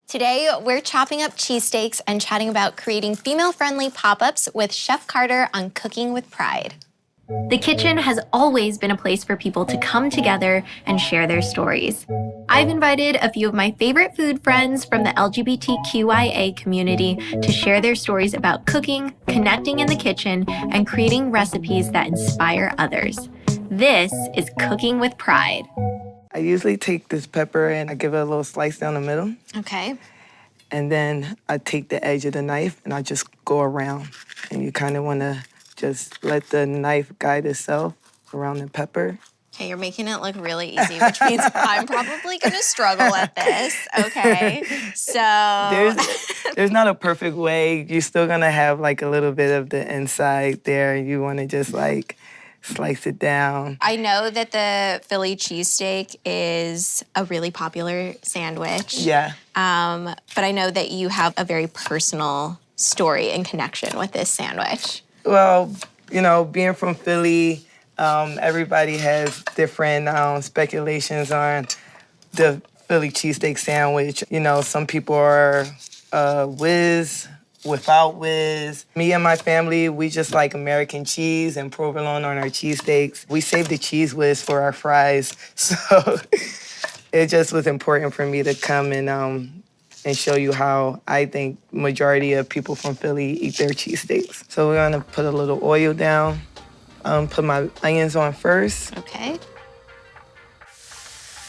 Today, we're chopping up cheesesteaks and chatting about creating female-friendly pop-ups with Chef Carter on Cooking with Pride. The kitchen has always been a place for people to come together and share their stories. I've invited a few of my favorite food friends from the LGBTQIA community to share their stories about cooking, connecting in the kitchen, and creating recipes that inspire others. This is Cooking with Pride. I usually take this pepper and I give it a little slice down the middle. Okay. And then I take the edge of the knife and I just go around. And you kind of want to just let the knife guide itself around the pepper. Okay, you're making it look really easy, which means I'm probably going to struggle at this. Okay, so... There's not a perfect way. You're still going to have like a little bit of the inside there. You want to just like slice it down. I know that the Philly cheesesteak is a really popular sandwich. Yeah. But I know that you have a very personal story and connection with this sandwich. Well, you know, being from Philly, everybody has different speculations on the Philly cheesesteak sandwich. You know, some people are whiz, without whiz. Me and my family, we just like American cheese and provolone on our cheesesteaks. We save the cheese whiz for our fries. So it just was important for me to come and show you how I think majority of people from Philly eat their cheesesteaks. So we're gonna put a little oil down, put my onions on first. Okay.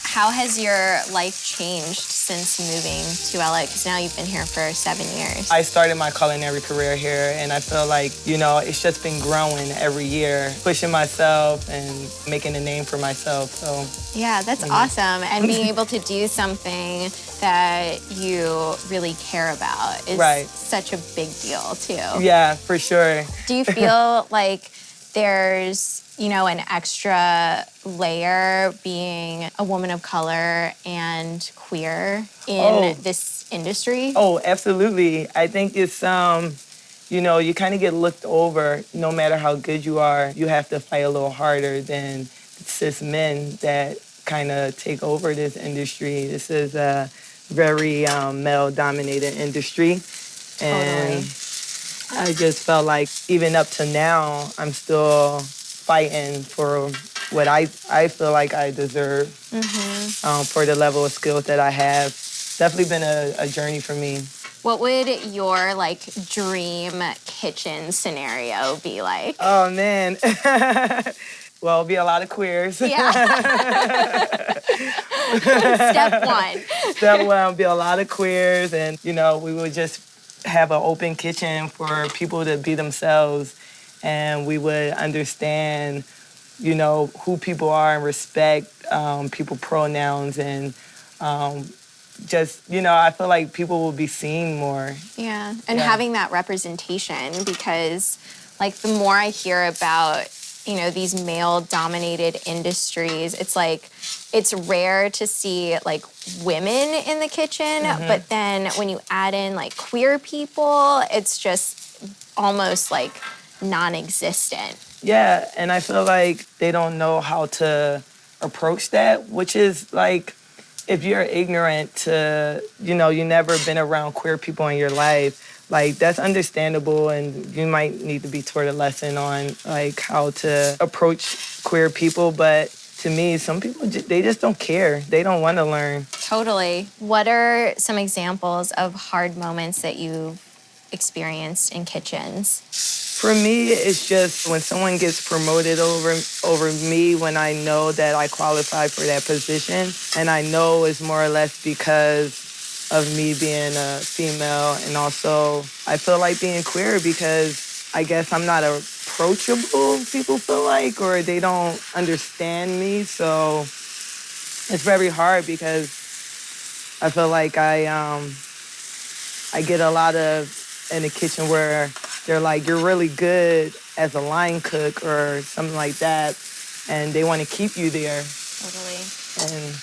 How has your life changed since moving to LA? Because now you've been here for 7 years. I started my culinary career here, and I feel like, you know, it's just been growing every year, pushing myself and making a name for myself, so. Yeah, that's awesome. And being able to do something that you really care about is such a big deal, too. Yeah, for sure. Do you feel like there's, you know, an extra layer being a woman of color and queer in this industry? Oh, absolutely. I think it's, you know, you kind of get looked over. No matter how good you are, you have to fight a little harder than cis men that kind of take over this industry. This is a very male-dominated industry. And I just felt like even up to now, I'm still fighting for what I feel like I deserve for the level of skills that I have. Definitely been a journey for me. What would your like dream kitchen scenario be like? Oh man, well, it'll be a lot of queers. Yeah. Step one. Step one will be a lot of queers, and you know, we would just have an open kitchen for people to be themselves, and we would understand, you know, who people are and respect people pronouns and just, you know, I feel like people will be seen more. Yeah, and having that representation, because like the more I hear about, you know, these male-dominated industries, it's like, it's rare to see like women in the kitchen, but then when you add in like queer people, it's just almost like non-existent. Yeah, and I feel like they don't know how to approach that, which is like, if you're ignorant to, you know, you never been around queer people in your life, like that's understandable, and you might need to be taught a lesson on like how to approach queer people. But to me, some people, they just don't care. They don't want to learn. Totally. What are some examples of hard moments that you've experienced in kitchens? For me, it's just when someone gets promoted over me, when I know that I qualify for that position, and I know it's more or less because of me being a female, and also I feel like being queer because I guess I'm not approachable, people feel like, or they don't understand me, so it's very hard because I feel like I get a lot of in the kitchen where they're like, you're really good as a line cook or something like that, and they want to keep you there. Totally. And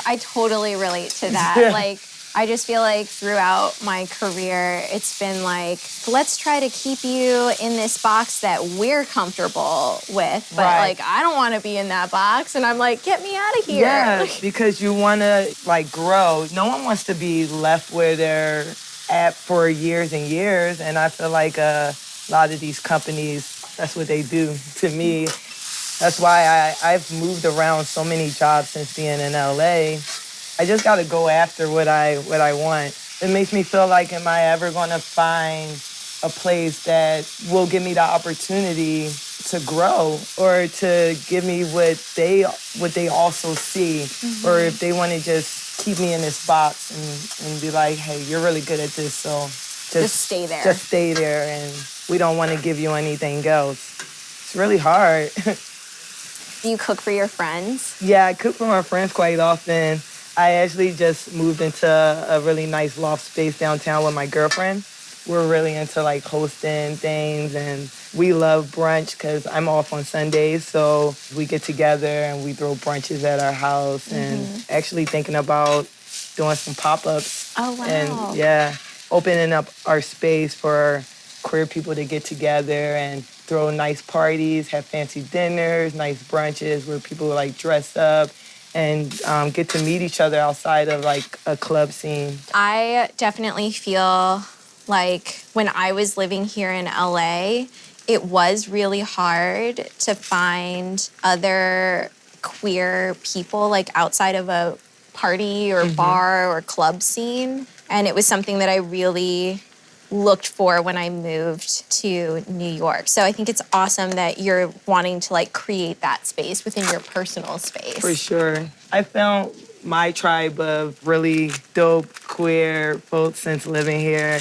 I totally relate to that. Like, I just feel like throughout my career, it's been like, let's try to keep you in this box that we're comfortable with. But like, I don't want to be in that box. And I'm like, get me out of here. Yeah, because you want to like grow. No one wants to be left where they're at for years and years. And I feel like a lot of these companies, that's what they do to me. That's why I've moved around so many jobs since being in LA. I just got to go after what I want. It makes me feel like, am I ever going to find a place that will give me the opportunity to grow or to give me what they also see, or if they want to just keep me in this box and be like, hey, you're really good at this, so just stay there. Just stay there, and we don't want to give you anything else. It's really hard. Do you cook for your friends? Yeah, I cook for my friends quite often. I actually just moved into a really nice loft space downtown with my girlfriend. We're really into like hosting things, and we love brunch because I'm off on Sundays. So we get together and we throw brunches at our house, and actually thinking about doing some pop-ups. Oh, wow. And yeah, opening up our space for queer people to get together and throw nice parties, have fancy dinners, nice brunches where people like dress up and get to meet each other outside of like a club scene. I definitely feel like when I was living here in LA, it was really hard to find other queer people like outside of a party or bar or club scene. And it was something that I really looked for when I moved to New York. So I think it's awesome that you're wanting to like create that space within your personal space. For sure. I found my tribe of really dope queer folks since living here.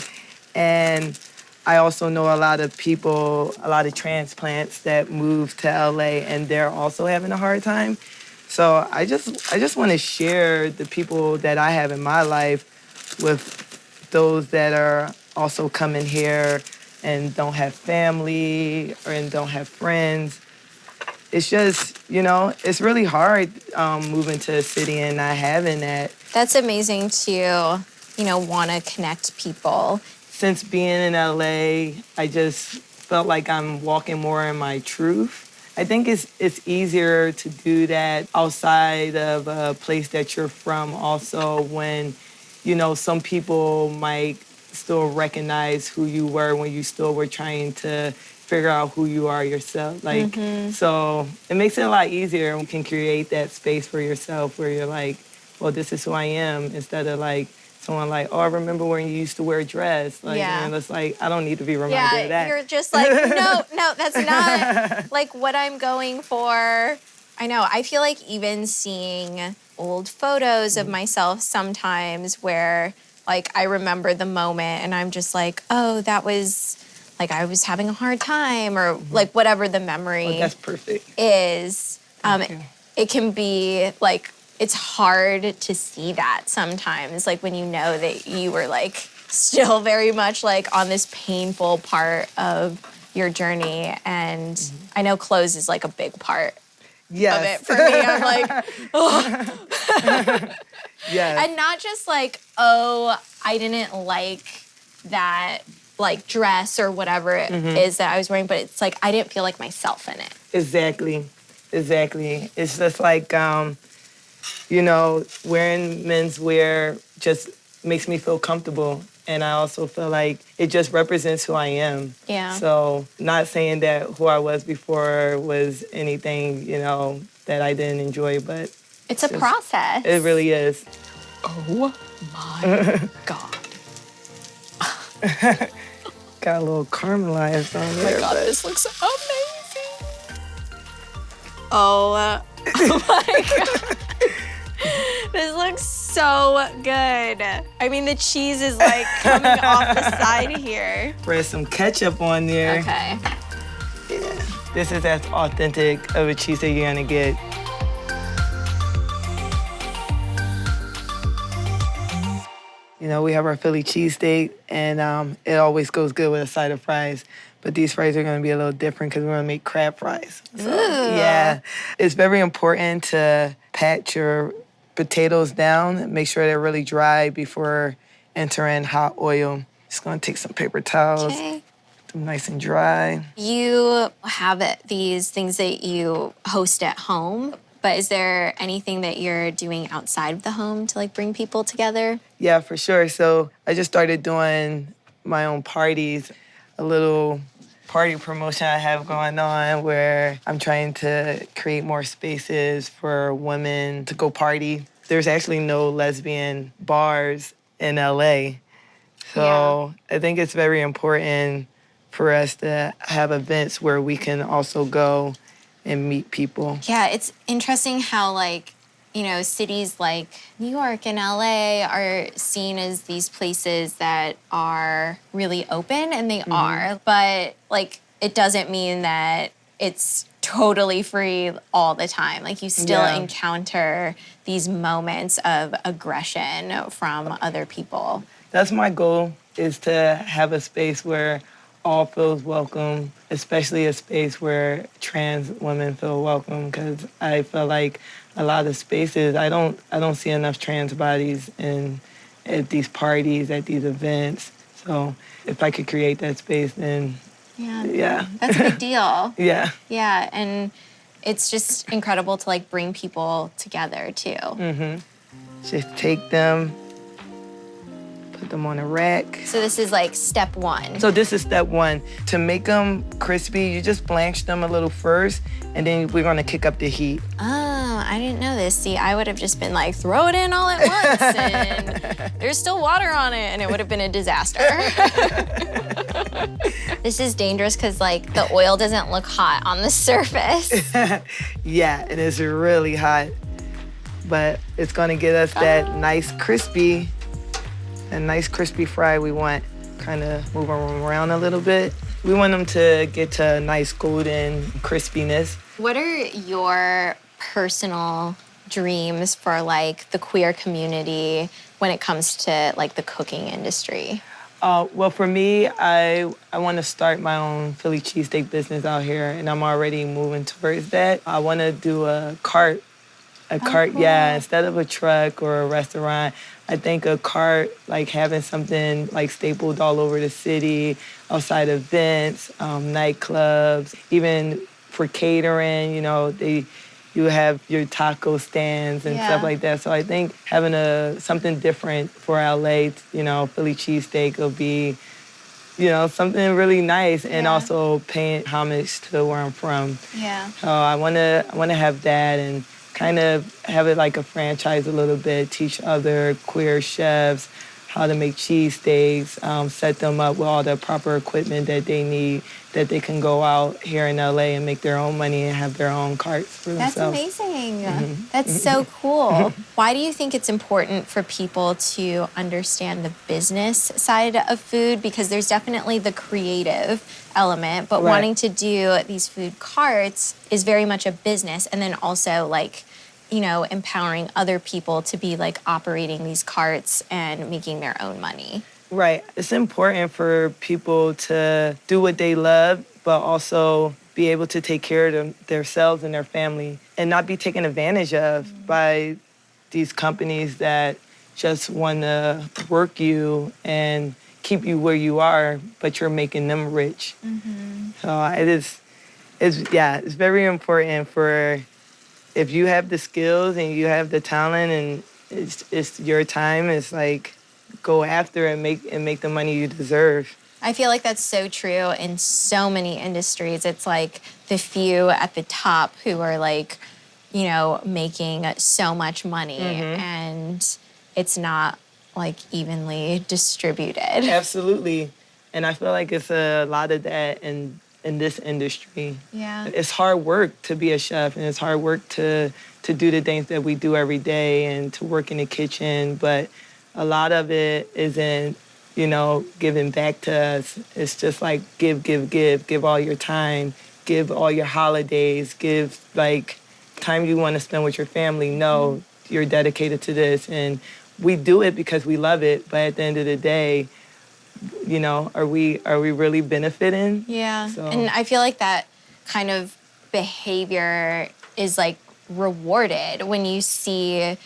And I also know a lot of people, a lot of transplants that moved to LA and they're also having a hard time. So I just want to share the people that I have in my life with those that are also coming here and don't have family and don't have friends. It's just, it's really hard moving to a city and not having that. That's amazing to, want to connect people. Since being in LA, I just felt like I'm walking more in my truth. I think it's easier to do that outside of a place that you're from also when, some people might still recognize who you were when you still were trying to figure out who you are yourself. So it makes it a lot easier when you can create that space for yourself where you're like, well, this is who I am, instead of like someone like, oh, I remember when you used to wear a dress. And it's like, I don't need to be reminded of that. You're just like, no, that's not like what I'm going for. I know, I feel like even seeing old photos of myself sometimes where like I remember the moment and I'm just like, oh, that was like I was having a hard time or like whatever the memory that's perfect. is. It can be like, it's hard to see that sometimes, like when you know that you were like still very much like on this painful part of your journey. And I know clothes is like a big part of it for me. I'm like, oh. Yes. And not just like, oh, I didn't like that like dress or whatever it is that I was wearing, but it's like I didn't feel like myself in it. Exactly. It's just like, wearing menswear just makes me feel comfortable. And I also feel like it just represents who I am. Yeah. So not saying that who I was before was anything, that I didn't enjoy, but it's a process. It really is. Oh my God. Got a little caramelized on there. Oh my God, this looks amazing. Oh my God. This looks so good. I mean, the cheese is like coming off the side here. Spread some ketchup on there. Okay. Yeah. This is as authentic of a cheese that you're gonna get. We have our Philly cheesesteak, and it always goes good with a side of fries. But these fries are going to be a little different because we're going to make crab fries. So, yeah, it's very important to pat your potatoes down, make sure they're really dry before entering hot oil. Just gonna take some paper towels, Okay. them nice and dry. You have these things that you host at home, but is there anything that you're doing outside of the home to like bring people together? Yeah, for sure. So I just started doing my own parties, a little party promotion I have going on where I'm trying to create more spaces for women to go party. There's actually no lesbian bars in LA. So I think it's very important for us to have events where we can also go and meet people. Yeah, it's interesting how like, you know, cities like New York and LA are seen as these places that are really open, and they are, but like it doesn't mean that it's totally free all the time. Like you still encounter these moments of aggression from other people. That's my goal, is to have a space where all feels welcome, especially a space where trans women feel welcome, because I feel like a lot of spaces, I don't see enough trans bodies at these parties, at these events. So if I could create that space, then yeah. That's a big deal. Yeah. Yeah, and it's just incredible to like bring people together too. Just take them, put them on a rack. So this is like step one. So this is step one. To make them crispy, you just blanch them a little first, and then we're gonna kick up the heat. Oh, I didn't know this. See, I would have just been like, throw it in all at once, and there's still water on it, and it would have been a disaster. This is dangerous because like the oil doesn't look hot on the surface. Yeah, it is really hot, but it's gonna get us that nice crispy fry we want. Kind of move them around a little bit. We want them to get to a nice golden crispiness. What are your personal dreams for like the queer community when it comes to like the cooking industry? Well, for me, I want to start my own Philly cheesesteak business out here, and I'm already moving towards that. I want to do a cart, Cool. yeah, instead of a truck or a restaurant. I think a cart, like having something like stapled all over the city, outside events, nightclubs, even for catering, you know, you have your taco stands and stuff like that. So I think having something different for LA, you know, Philly cheesesteak will be, you know, something really nice, and also paying homage to where I'm from. Yeah. So I wanna have that and kind of have it like a franchise a little bit, teach other queer chefs how to make cheesesteaks, set them up with all the proper equipment that they need, that they can go out here in LA and make their own money and have their own carts for themselves. That's amazing. That's so cool. Why do you think it's important for people to understand the business side of food? Because there's definitely the creative element, but wanting to do these food carts is very much a business. And then also like, you know, empowering other people to be like operating these carts and making their own money. Right. It's important for people to do what they love, but also be able to take care of themselves and their family and not be taken advantage of by these companies that just want to work you and keep you where you are, but you're making them rich. So it's very important for, if you have the skills and you have the talent and it's your time, it's like, go after it and make the money you deserve. I feel like that's so true in so many industries. It's like the few at the top who are like, you know, making so much money and it's not like evenly distributed. Absolutely. And I feel like it's a lot of that in this industry. Yeah. It's hard work to be a chef, and it's hard work to do the things that we do every day and to work in the kitchen, but a lot of it isn't, you know, giving back to us. It's just like give all your time, give all your holidays, give like time you want to spend with your family. No, you're dedicated to this, and we do it because we love it, but at the end of the day, you know, are we really benefiting? Yeah. So. And I feel like that kind of behavior is like rewarded when you see,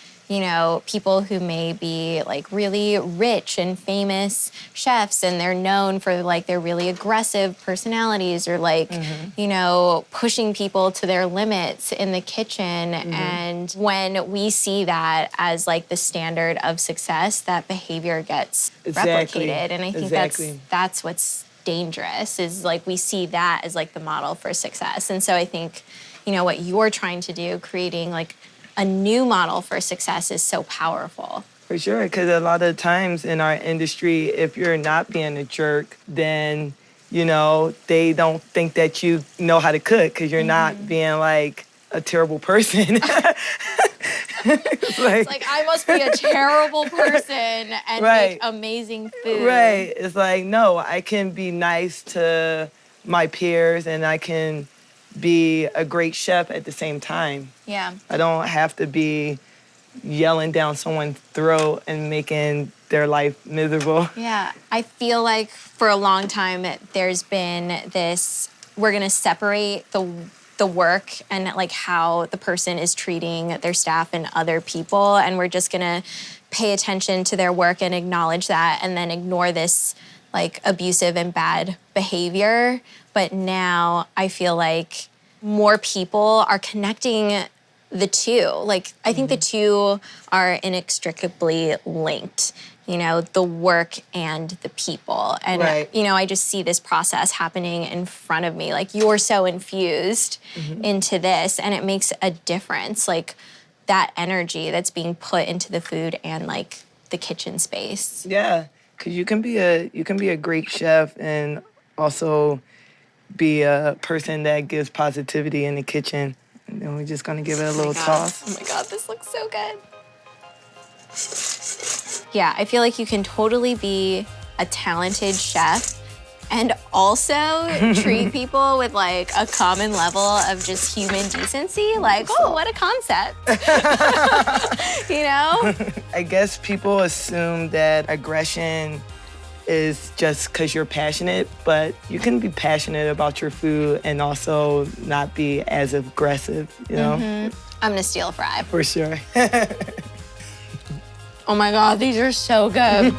people who may be like really rich and famous chefs and they're known for like their really aggressive personalities or like, pushing people to their limits in the kitchen. And when we see that as like the standard of success, that behavior gets replicated. And I think that's what's dangerous is like we see that as like the model for success. And so I think, what you're trying to do, creating like a new model for success is so powerful. For sure, because a lot of times in our industry, if you're not being a jerk, then, they don't think that you know how to cook because you're not being like a terrible person. It's like I must be a terrible person and make amazing food. Right. It's like, no, I can be nice to my peers and I can be a great chef at the same time. Yeah. I don't have to be yelling down someone's throat and making their life miserable. Yeah. I feel like for a long time there's been this, we're going to separate the work and like how the person is treating their staff and other people, and we're just going to pay attention to their work and acknowledge that and then ignore this like abusive and bad behavior. But now I feel like more people are connecting the two. Like, I think the two are inextricably linked, the work and the people. And, I just see this process happening in front of me. Like, you're so infused into this, and it makes a difference. Like, that energy that's being put into the food and, like, the kitchen space. Yeah, because you can be a great chef and also be a person that gives positivity in the kitchen. And then we're just gonna give it a little toss. Oh my God, this looks so good. Yeah, I feel like you can totally be a talented chef and also treat people with like a common level of just human decency. Like, oh, what a concept. I guess people assume that aggression is just because you're passionate, but you can be passionate about your food and also not be as aggressive, I'm gonna steal a fry. For sure. Oh my God, these are so good.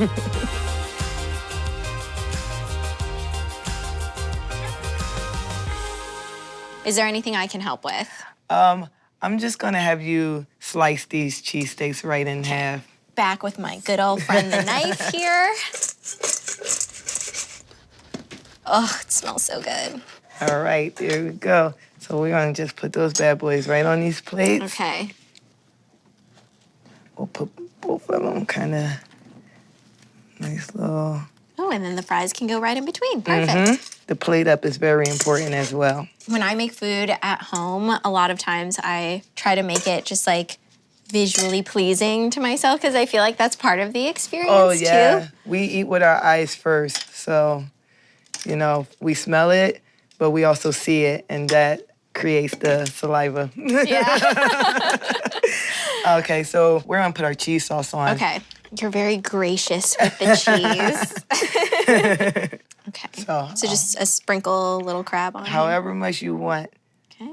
Is there anything I can help with? I'm just gonna have you slice these cheesesteaks right in half. Back with my good old friend, the knife here. Oh, it smells so good. All right, there we go. So we're gonna just put those bad boys right on these plates. Okay. We'll put both of them kind of nice little... Oh, and then the fries can go right in between. Perfect. The plate up is very important as well. When I make food at home, a lot of times I try to make it just like visually pleasing to myself because I feel like that's part of the experience too. We eat with our eyes first. So, we smell it, but we also see it, and that creates the saliva. Yeah. Okay, so we're gonna put our cheese sauce on. Okay. You're very gracious with the cheese. Okay. So just a sprinkle little crab on however much you want. Okay.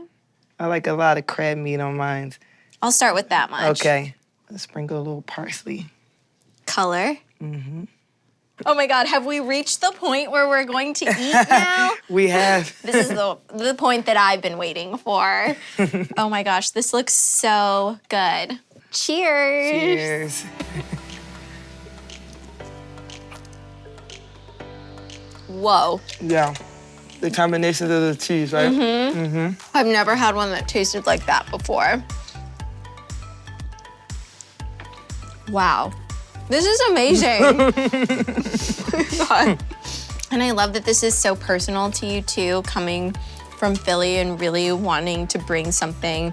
I like a lot of crab meat on mine. I'll start with that much. Okay. Let's sprinkle a little parsley. Color. Oh my God, have we reached the point where we're going to eat now? We have. This is the point that I've been waiting for. Oh my gosh, this looks so good. Cheers. Cheers. Whoa. Yeah. The combination of the cheese, right? I've never had one that tasted like that before. Wow. This is amazing. God. And I love that this is so personal to you too, coming from Philly and really wanting to bring something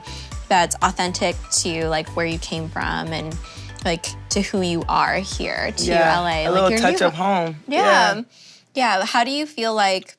that's authentic to like where you came from and like to who you are here to LA. A little touch of home. Yeah. How do you feel like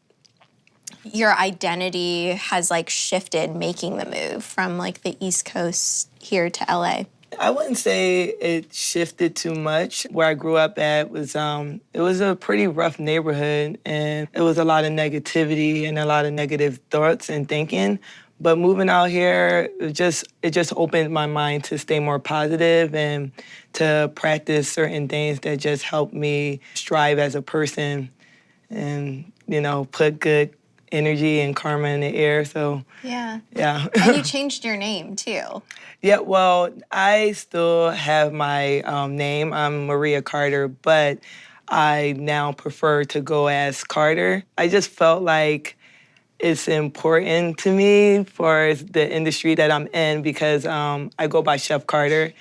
your identity has like shifted making the move from like the East Coast here to LA? I wouldn't say it shifted too much. Where I grew up at was, it was a pretty rough neighborhood, and it was a lot of negativity and a lot of negative thoughts and thinking. But moving out here, it just opened my mind to stay more positive and to practice certain things that just help me strive as a person and, put good energy and karma in the air. So, Yeah. yeah. And you changed your name too. Yeah, well, I still have my name. I'm Maria Carter, but I now prefer to go as Carter. I just felt like it's important to me for the industry that I'm in because I go by Chef Carter.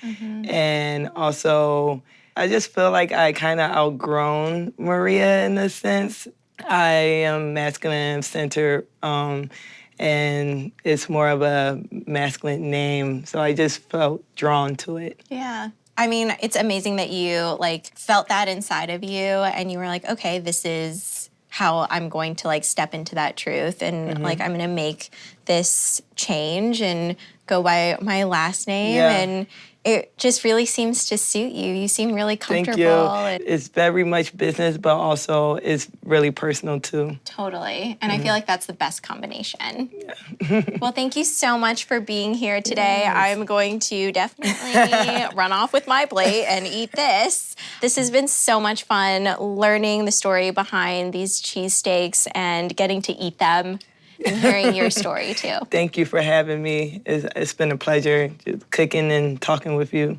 And also, I just feel like I kind of outgrown Maria in a sense. I am masculine centered, and it's more of a masculine name, so I just felt drawn to it. Yeah. I mean, it's amazing that you like felt that inside of you and you were like, okay, this is how I'm going to like step into that truth and like I'm gonna make this change and go by my last name. Yeah. And it just really seems to suit you. You seem really Thank comfortable. you. And It's very much business, but also it's really personal too. totally. And I feel like that's the best combination. Well, thank you so much for being here today. Yes. I'm going to definitely run off with my plate and eat this. This has been so much fun learning the story behind these cheesesteaks and getting to eat them and hearing your story too. Thank you for having me. It's been a pleasure just cooking and talking with you.